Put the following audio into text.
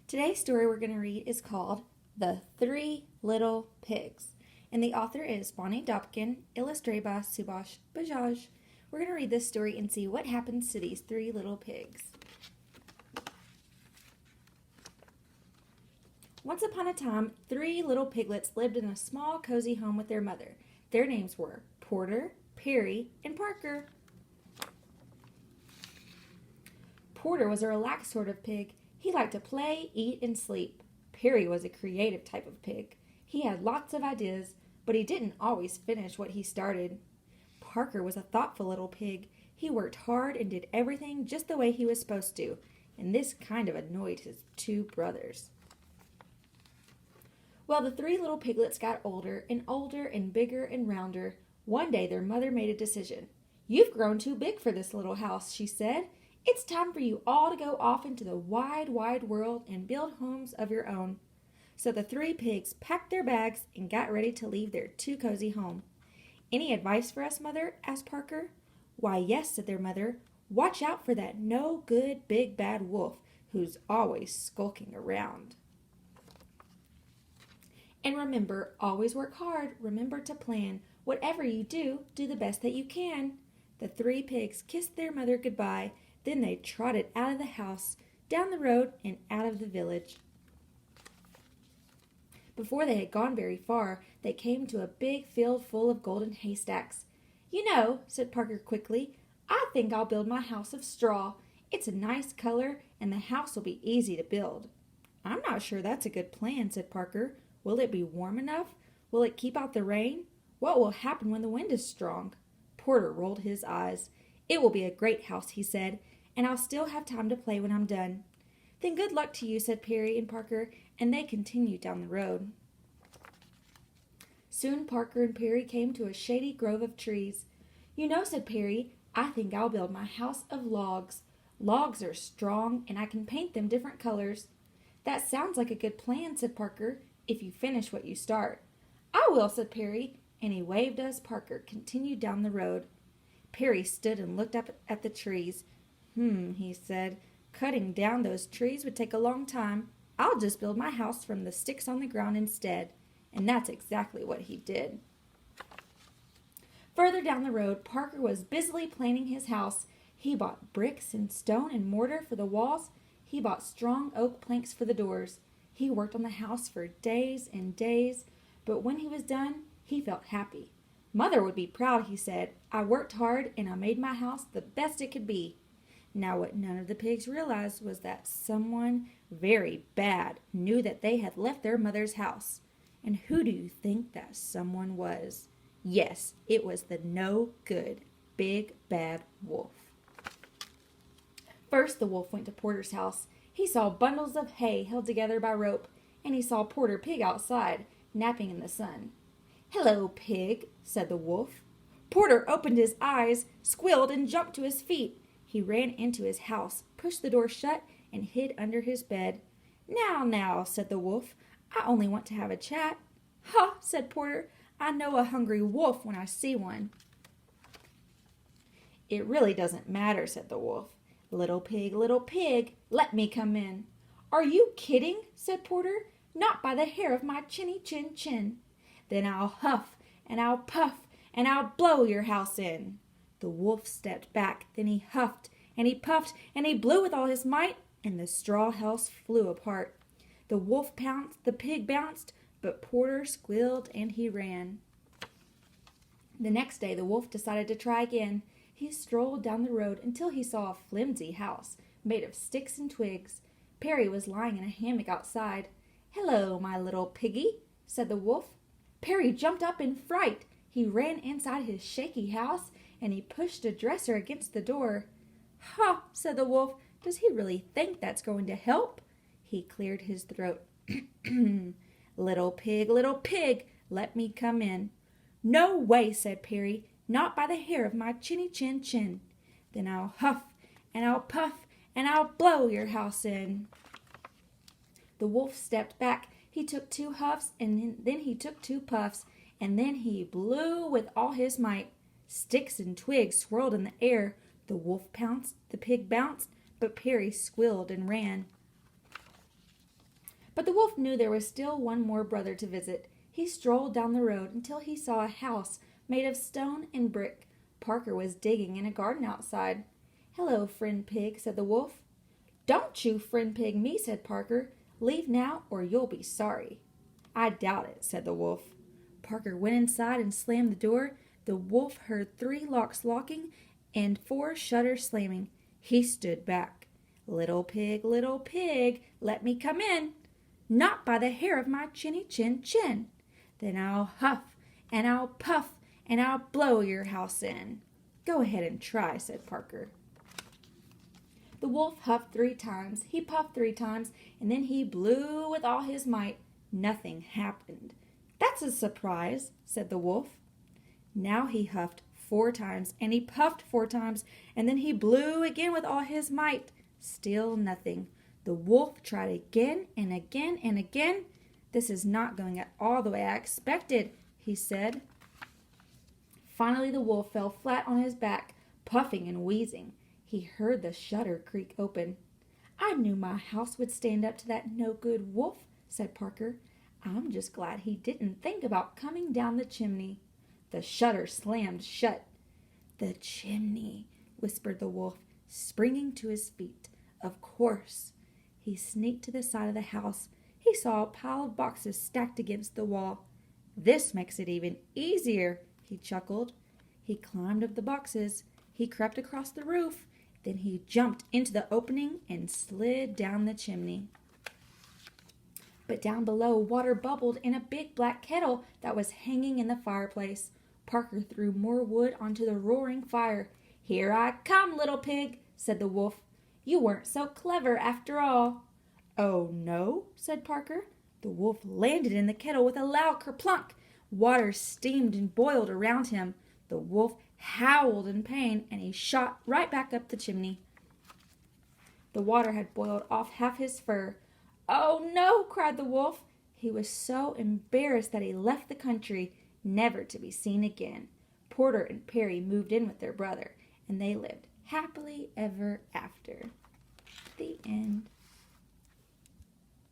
Today's story we're going to read is called The Three Little Pigs, and the author is Bonnie Dobkin, illustrated by Subhash Bajaj. We're going to read this story and see what happens to these three little pigs. Once upon a time, three little piglets lived in a small, cozy home with their mother. Their names were Porter, Perry, and Parker. Porter was a relaxed sort of pig. He liked to play, eat, and sleep. Perry was a creative type of pig. He had lots of ideas, but he didn't always finish what he started. Parker was a thoughtful little pig. He worked hard and did everything just the way he was supposed to, and this kind of annoyed his two brothers. Well, the three little piglets got older and bigger and rounder. One day their mother made a decision. "You've grown too big for this little house," she said. "It's time for you all to go off into the wide, wide world and build homes of your own." So the three pigs packed their bags and got ready to leave their too cozy home. "Any advice for us, Mother?" asked Parker. "Why, yes," said their mother. "Watch out for that no-good big bad wolf who's always skulking around. And remember, always work hard. Remember to plan. Whatever you do, do the best that you can." The three pigs kissed their mother goodbye. Then they trotted out of the house, down the road, and out of the village. Before they had gone very far, they came to a big field full of golden haystacks. "You know," said Parker quickly, "I think I'll build my house of straw. It's a nice color, and the house will be easy to build." "I'm not sure that's a good plan," said Parker. "Will it be warm enough? Will it keep out the rain? What will happen when the wind is strong?" Porter rolled his eyes. "It will be a great house," he said, "and I'll still have time to play when I'm done." "Then good luck to you," said Perry and Parker, and they continued down the road. Soon Parker and Perry came to a shady grove of trees. "You know," said Perry, "I think I'll build my house of logs. Logs are strong, and I can paint them different colors." "That sounds like a good plan," said Parker, "if you finish what you start." "I will," said Perry, and he waved as Parker continued down the road. Perry stood and looked up at the trees. He said, "cutting down those trees would take a long time. I'll just build my house from the sticks on the ground instead." And that's exactly what he did. Further down the road, Parker was busily planning his house. He bought bricks and stone and mortar for the walls. He bought strong oak planks for the doors. He worked on the house for days and days, but when he was done, he felt happy. "Mother would be proud," he said. "I worked hard and I made my house the best it could be." Now what none of the pigs realized was that someone very bad knew that they had left their mother's house. And who do you think that someone was? Yes, it was the no-good, big, bad wolf. First, the wolf went to Porter's house. He saw bundles of hay held together by rope, and he saw Porter Pig outside, napping in the sun. "Hello, Pig," said the wolf. Porter opened his eyes, squealed, and jumped to his feet. He ran into his house, pushed the door shut, and hid under his bed. Now," said the wolf, "I only want to have a chat." "Ha," said Porter, "I know a hungry wolf when I see one." "It really doesn't matter," said the wolf. Little pig, let me come in." "Are you kidding?" said Porter. "Not by the hair of my chinny chin chin." "Then I'll huff, and I'll puff, and I'll blow your house in." The wolf stepped back, then he huffed, and he puffed, and he blew with all his might, and the straw house flew apart. The wolf pounced, the pig bounced, but Porter squealed and he ran. The next day the wolf decided to try again. He strolled down the road until he saw a flimsy house made of sticks and twigs. Perry was lying in a hammock outside. "Hello, my little piggy," said the wolf. Perry jumped up in fright. He ran inside his shaky house, and he pushed a dresser against the door. "Ha," said the wolf, "does he really think that's going to help?" He cleared his throat. Little pig, let me come in." "No way," said Perry, "not by the hair of my chinny chin chin." "Then I'll huff, and I'll puff, and I'll blow your house in." The wolf stepped back. He took 2 huffs, and then he took 2 puffs, and then he blew with all his might. Sticks and twigs swirled in the air. The wolf pounced, the pig bounced, but Perry squealed and ran. But the wolf knew there was still one more brother to visit. He strolled down the road until he saw a house made of stone and brick. Parker was digging in a garden outside. "Hello, friend pig," said the wolf. "Don't you friend pig me," said Parker. "Leave now or you'll be sorry." "I doubt it," said the wolf. Parker went inside and slammed the door. The wolf heard 3 locks locking and 4 shutters slamming. He stood back. Little pig, let me come in." "Not by the hair of my chinny chin chin." "Then I'll huff and I'll puff and I'll blow your house in." "Go ahead and try," said Parker. The wolf huffed 3 times, he puffed 3 times, and then he blew with all his might. Nothing happened. "That's a surprise," said the wolf. Now he huffed 4 times, and he puffed 4 times, and then he blew again with all his might. Still nothing. The wolf tried again and again and again. "This is not going at all the way I expected," he said. Finally the wolf fell flat on his back, puffing and wheezing. He heard the shutter creak open. "I knew my house would stand up to that no-good wolf," said Parker. "I'm just glad he didn't think about coming down the chimney." The shutter slammed shut. "The chimney," whispered the wolf, springing to his feet. "Of course." He sneaked to the side of the house. He saw a pile of boxes stacked against the wall. "This makes it even easier," he chuckled. He climbed up the boxes. He crept across the roof. Then he jumped into the opening and slid down the chimney. But down below, water bubbled in a big black kettle that was hanging in the fireplace. Parker threw more wood onto the roaring fire. "Here I come, little pig," said the wolf. "You weren't so clever after all." "Oh, no?" said Parker. The wolf landed in the kettle with a loud kerplunk. Water steamed and boiled around him. The wolf howled in pain, and he shot right back up the chimney. The water had boiled off half his fur. "Oh, no!" cried the wolf. He was so embarrassed that he left the country, never to be seen again. Porter and Perry moved in with their brother, and they lived happily ever after. The end.